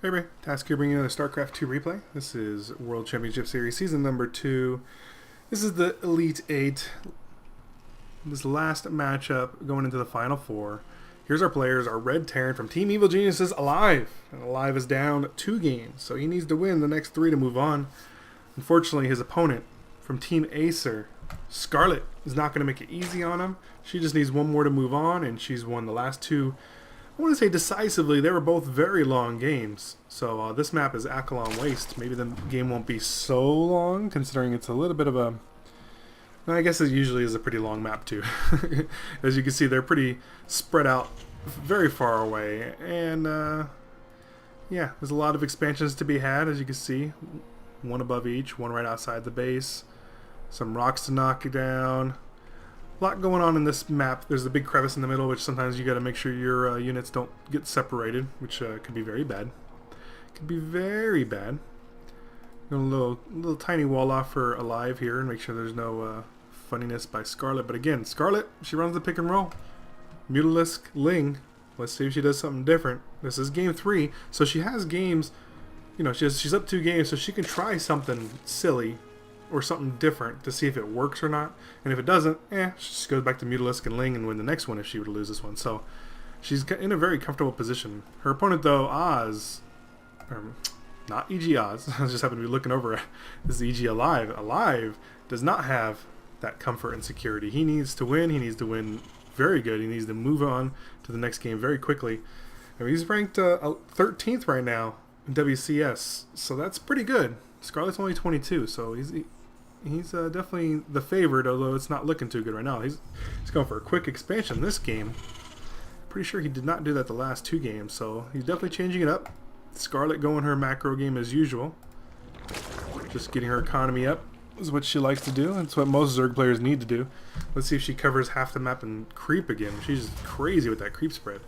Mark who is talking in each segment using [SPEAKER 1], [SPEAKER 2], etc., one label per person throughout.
[SPEAKER 1] Hey everybody, Task here bringing you another Starcraft 2 replay. This is World Championship Series Season number 2. This is the Elite 8. This last matchup going into the Final 4. Here's our players, our Red Terran from Team Evil Geniuses, aLive. And aLive is down 2 games, so he needs to win the next 3 to move on. Unfortunately, his opponent from Team Acer, Scarlett, is not going to make it easy on him. She just needs 1 more to move on, and she's won the last 2. I want to say decisively. They were both very long games. So this map is Akilon Waste. Maybe the game won't be so long, considering it's a little bit of a... I guess it usually is a pretty long map too. As you can see, they're pretty spread out very far away. And yeah, there's a lot of expansions to be had, as you can see. 1 above each, 1 right outside the base. Some rocks to knock down. A lot going on in this map. There's a big crevice in the middle, which sometimes you got to make sure your units don't get separated, which could be very bad. Could be very bad. A little tiny wall off for aLive here, and make sure there's no funniness by Scarlett. But again, Scarlett, she runs the pick and roll. Mutalisk, Ling. Let's see if she does something different. This is game 3, so she has games. You know, she's up 2 games, so she can try something silly or something different to see if it works or not. And if it doesn't, she just goes back to Mutalisk and Ling and win the next one if she were to lose this one. So she's in a very comfortable position. Her opponent, though, Oz, not EG Oz, I just happen to be looking over it. This is EG aLive. aLive does not have that comfort and security. He needs to win. He needs to win very good. He needs to move on to the next game very quickly. I mean, he's ranked 13th right now in WCS, so that's pretty good. Scarlett's only 22, so he's definitely the favorite, although it's not looking too good right now. He's going for a quick expansion this game. Pretty sure he did not do that the last 2 games, so he's definitely changing it up. Scarlett going her macro game as usual. Just getting her economy up is what she likes to do. That's what most Zerg players need to do. Let's see if she covers half the map and creep again. She's just crazy with that creep spread.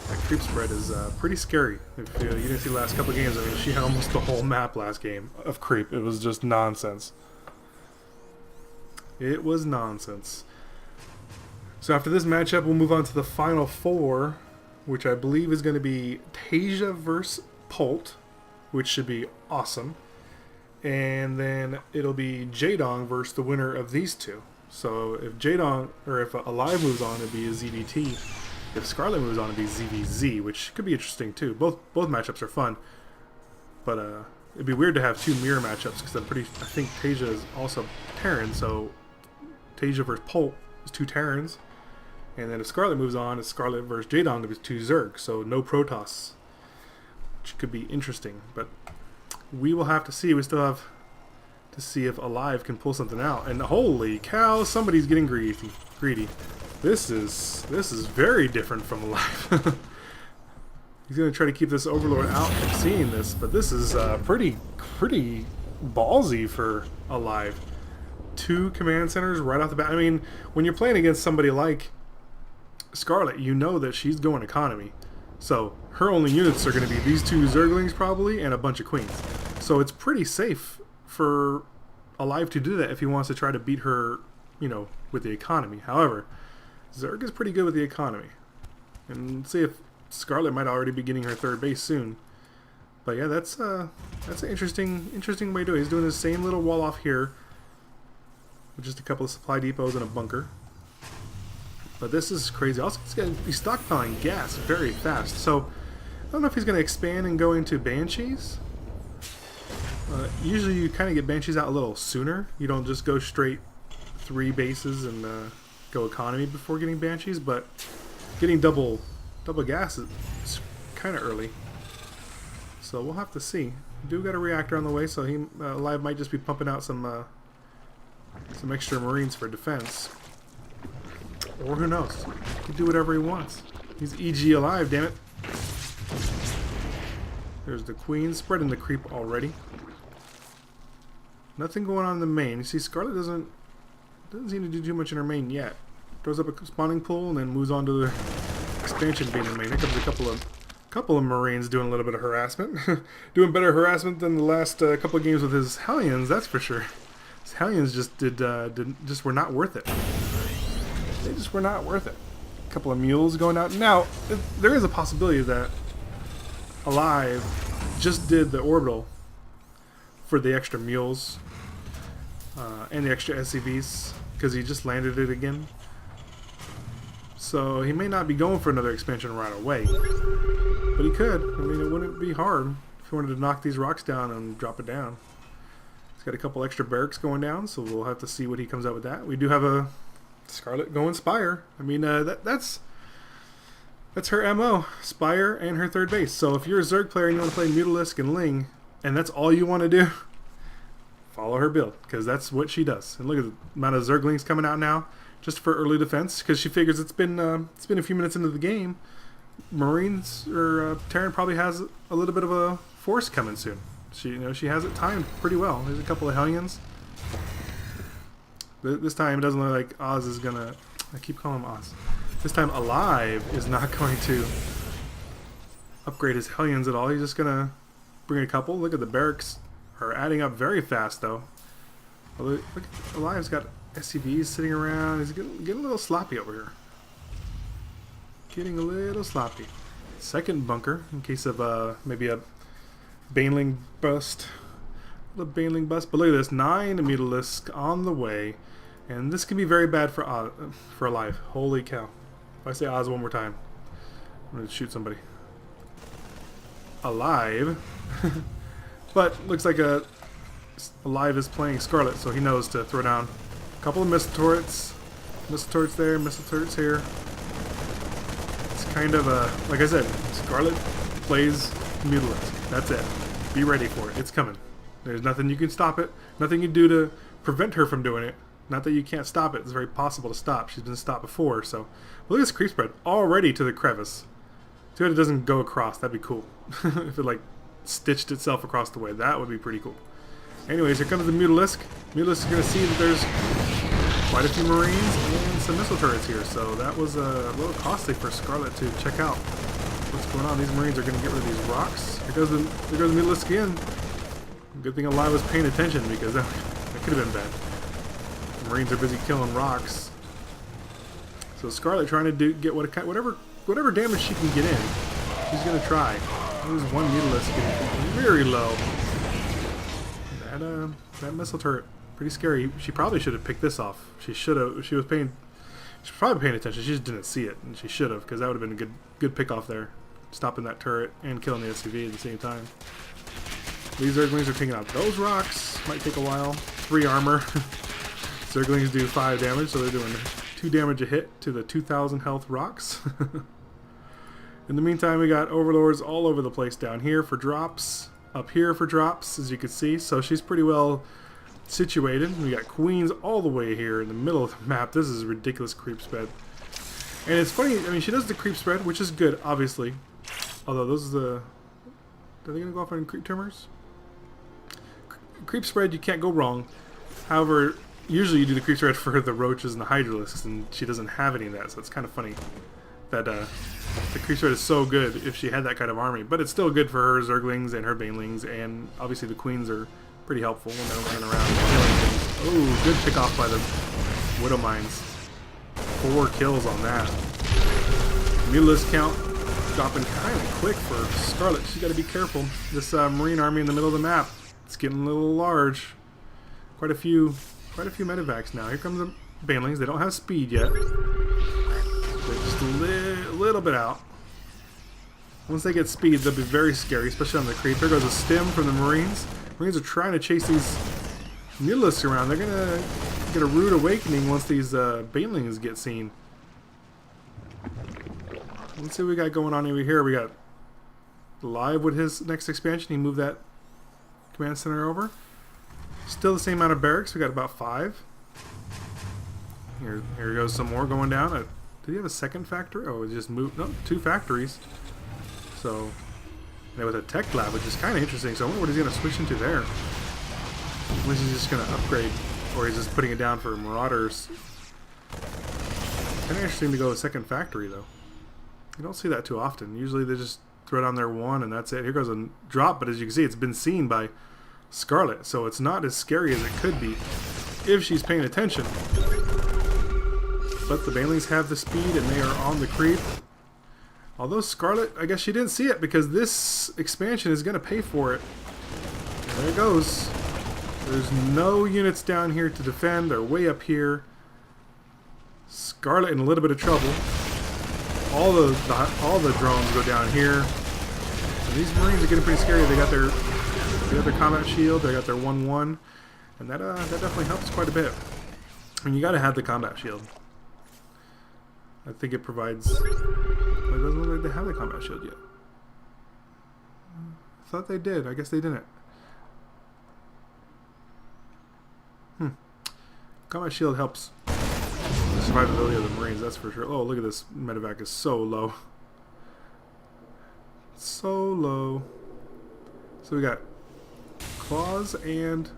[SPEAKER 1] That creep spread is pretty scary. If you didn't see the last couple of games, I mean, she had almost the whole map last game of creep. It was just nonsense. It was nonsense. So after this matchup, we'll move on to the final 4, which I believe is going to be Tasia versus Polt, which should be awesome. And then it'll be Jaedong versus the winner of these 2. So if Jaedong, or if aLive moves on, it'd be a ZvT. If Scarlett moves on, it'd be ZvZ, which could be interesting too. Both matchups are fun, but it'd be weird to have 2 mirror matchups because I think Tasia is also Terran, so Tasia versus Polt is 2 Terrans, and then if Scarlett moves on, it's Scarlett versus Jaedong, it's 2 Zerg, so no Protoss, which could be interesting. But we will have to see. We still have to see if aLive can pull something out. And holy cow, somebody's getting greedy. This is very different from aLive. He's going to try to keep this Overlord out from seeing this, but this is pretty ballsy for aLive. 2 command centers right off the bat. I mean, when you're playing against somebody like Scarlett, you know that she's going economy. So her only units are going to be these 2 Zerglings probably and a bunch of queens. So it's pretty safe for aLive to do that if he wants to try to beat her, you know, with the economy. However, Zerg is pretty good with the economy. And let's see if Scarlett might already be getting her 3rd base soon. But yeah, that's an interesting way to do it. He's doing the same little wall off here with just a couple of supply depots and a bunker. But this is crazy. Also, he's going to be stockpiling gas very fast. So I don't know if he's going to expand and go into Banshees. Usually you kind of get Banshees out a little sooner. You don't just go straight 3 bases and go economy before getting Banshees, but getting double gas is kind of early. So we'll have to see. We do got a reactor on the way, so he aLive might just be pumping out some extra Marines for defense. Or who knows? He can do whatever he wants. He's EG aLive, damn it. There's the Queen spreading the creep already. Nothing going on in the main. You see, Scarlett doesn't seem to do too much in her main yet. Throws up a spawning pool and then moves on to the expansion being in the main. Here comes a couple of Marines doing a little bit of harassment. Doing better harassment than the last couple of games with his Hellions, that's for sure. His Hellions just were not worth it. They just were not worth it. A couple of mules going out. Now, there is a possibility that aLive just did the orbital for the extra mules and the extra SCVs because he just landed it again. So he may not be going for another expansion right away, but he could. I mean, it wouldn't be hard if he wanted to knock these rocks down and drop it down. He's got a couple extra barracks going down, so we'll have to see what he comes out with that. We do have a Scarlett going Spire. I mean, that's her MO, Spire and her third base. So if you're a Zerg player and you want to play Mutalisk and Ling, and that's all you want to do, follow her build, because that's what she does. And look at the amount of Zerglings coming out now, just for early defense, because she figures it's been a few minutes into the game. Marines or Terran probably has a little bit of a force coming soon. She has it timed pretty well. There's a couple of Hellions. This time it doesn't look like Oz is gonna. I keep calling him Oz. This time aLive is not going to upgrade his Hellions at all. He's just gonna bring a couple. Look at the barracks are adding up very fast though. Look, aLive's got SCVs sitting around. He's getting a little sloppy over here. Getting a little sloppy. Second bunker in case of maybe a Baneling bust. The Baneling bust. But look at this. 9 Mutalisk on the way. And this can be very bad for aLive. Holy cow. If I say Oz one more time, I'm going to shoot somebody. aLive. But looks like aLive is playing Scarlett, so he knows to throw down a couple of missile turrets. Missile turrets there, missile turrets here. It's kind of like I said, Scarlett plays Mutalisk. That's it. Be ready for it. It's coming. There's nothing you can stop it. Nothing you can do to prevent her from doing it. Not that you can't stop it. It's very possible to stop. She's been stopped before. So look at this creep spread already to the crevice. Too bad it doesn't go across. That'd be cool. If it like stitched itself across the way, that would be pretty cool. Anyways, here comes the Mutalisk. Mutalisk is going to see that there's quite a few Marines and some missile turrets here. So that was a little costly for Scarlett to check out what's going on. These Marines are going to get rid of these rocks. Here goes the Mutalisk again. Good thing aLive was paying attention, because that could have been bad. The Marines are busy killing rocks. So Scarlett trying to get whatever damage she can get in. She's going to try. There's one Mutalisk getting very low. That missile turret, pretty scary. She probably should have picked this off. She should have. She was probably paying attention. She just didn't see it, and she should have, because that would have been a good pick off there, stopping that turret and killing the SCV at the same time. These Zerglings are taking out those rocks. Might take a while. 3 armor. Zerglings do 5 damage, so they're doing 2 damage a hit to the 2,000 health rocks. In the meantime, we got Overlords all over the place down here for drops. Up here for drops, as you can see. So she's pretty well situated. We got Queens all the way here in the middle of the map. This is a ridiculous creep spread. And it's funny, I mean, she does the creep spread, which is good, obviously. Although those are are they going to go off on creep trimmers? Creep spread, you can't go wrong. However, usually you do the creep spread for the roaches and the hydralisks, and she doesn't have any of that, so it's kind of funny that the creep spread is so good if she had that kind of army. But it's still good for her Zerglings and her Banelings, and obviously the Queens are pretty helpful when they're running around killing things. Oh, good pick off by the Widow Mines. 4 kills on that. Mutalisk count dropping kind of quick for Scarlett. She's got to be careful. This Marine army in the middle of the map, it's getting a little large. Quite a few medevacs now. Here comes the Banelings. They don't have speed yet. They're just a little bit out. Once they get speed, they'll be very scary, especially on the creep. There goes a stem from the Marines. Marines are trying to chase these Mutalisks around. They're going to get a rude awakening once these Banelings get seen. Let's see what we got going on over here. We got aLive with his next expansion. He moved that command center over. Still the same amount of barracks. We got about 5. Here goes some more going down. Did he have a second factory? Oh, it just moved. No, 2 factories. So, and with a tech lab, which is kind of interesting. So I wonder what he's going to switch into there. Unless he's just going to upgrade, or he's just putting it down for Marauders. Kind of interesting to go a second factory, though. You don't see that too often. Usually they just throw down their 1 and that's it. Here goes a drop, but as you can see, it's been seen by Scarlett, so it's not as scary as it could be if she's paying attention. But the Banelings have the speed and they are on the creep. Although Scarlett, I guess she didn't see it because this expansion is going to pay for it. There it goes. There's no units down here to defend. They're way up here. Scarlett in a little bit of trouble. All the drones go down here. And these Marines are getting pretty scary. They got their combat shield. They got their 1-1, and that definitely helps quite a bit. I mean, you got to have the combat shield. I think it provides. It doesn't look like they have the combat shield yet. I thought they did. I guess they didn't. Combat shield helps the survivability of the Marines, that's for sure. Oh, look at this. Medevac is so low. So low. So we got claws and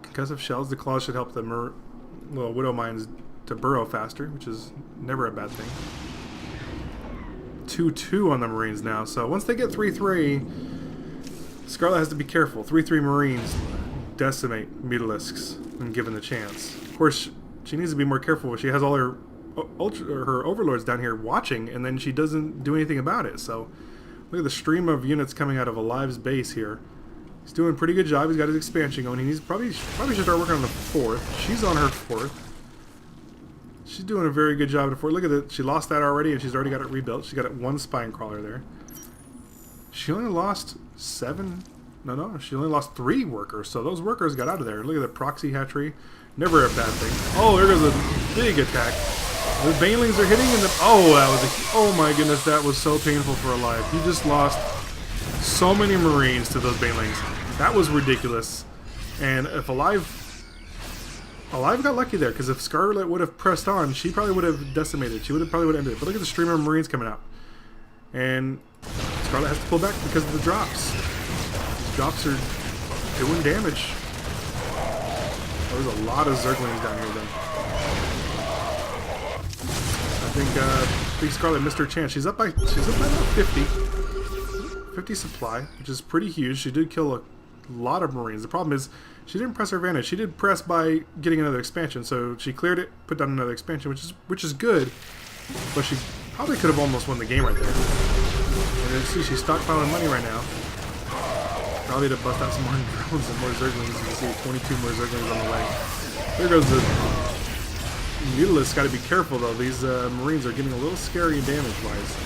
[SPEAKER 1] concussive shells. The claws should help the Widow Mines to burrow faster, which is never a bad thing. 2-2 on the Marines now. So once they get 3-3, Scarlett has to be careful. 3-3 Marines decimate Mutalisks when given the chance. Of course, she needs to be more careful. She has all her overlords down here watching, and then she doesn't do anything about it. So look at the stream of units coming out of aLive's base here. He's doing a pretty good job. He's got his expansion going. He's probably should start working on the 4th. She's on her 4th. She's doing a very good job at the 4th. Look at it. She lost that already, and she's already got it rebuilt. She's got one spine crawler there. She only lost 7. No, she only lost 3 workers, so those workers got out of there. Look at the proxy hatchery. Never a bad thing. Oh, there goes a big attack. The banelings are hitting, and then oh my goodness, that was so painful for aLive. He just lost so many Marines to those banelings. That was ridiculous. And if aLive got lucky there, because if Scarlett would have pressed on, she probably would have decimated. She probably would have ended it. But look at the stream of Marines coming out, and Scarlett has to pull back because of the drops. Drops are doing damage. There's a lot of Zerglings down here, though. I think Scarlett missed her chance. She's up by about 50 supply, which is pretty huge. She did kill a lot of Marines. The problem is she didn't press her advantage. She did press by getting another expansion, so she cleared it, put down another expansion, which is good. But she probably could have almost won the game right there. And you see, she's stockpiling money right now. Probably to bust out some more drones and more Zerglings. You can see 22 more Zerglings on the way. There goes the Mutalisks. Got to be careful though. These Marines are getting a little scary damage-wise.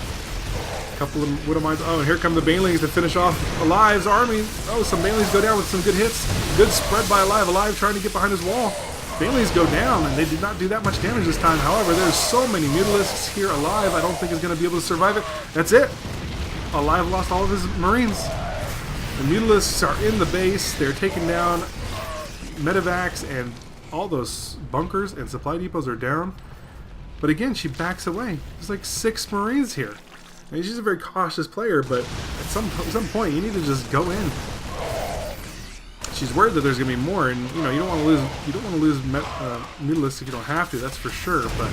[SPEAKER 1] A couple of Widow Mines. Oh, and here come the banelings to finish off aLive's army. Oh, some banelings go down with some good hits. Good spread by aLive. aLive trying to get behind his wall. Banelings go down, and they did not do that much damage this time. However, there's so many Mutalisks here aLive. I don't think he's going to be able to survive it. That's it. aLive lost all of his Marines. The Mutalisks are in the base. They're taking down medevacs, and all those bunkers and supply depots are down. But again, she backs away. There's like 6 Marines here. I mean, she's a very cautious player, but at some point, you need to just go in. She's worried that there's going to be more, and you know you don't want to lose Mutalisks if you don't have to. That's for sure. But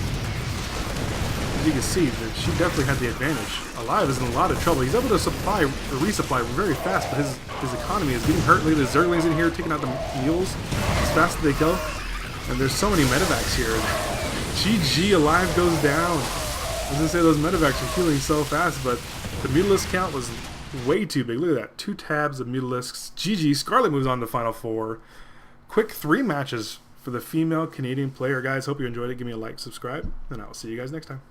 [SPEAKER 1] as you can see, that she definitely had the advantage. aLive is in a lot of trouble. He's able to resupply very fast, but his economy is getting hurt. Look at the Zerglings in here taking out the mules as fast as they go. And there's so many medevacs here. GG, aLive goes down. I was going to say those medevacs are healing so fast, but the Mutalisk count was way too big. Look at that. 2 tabs of Mutalisks. GG. Scarlett moves on to Final 4. Quick 3 matches for the female Canadian player. Guys, hope you enjoyed it. Give me a like, subscribe, and I'll see you guys next time.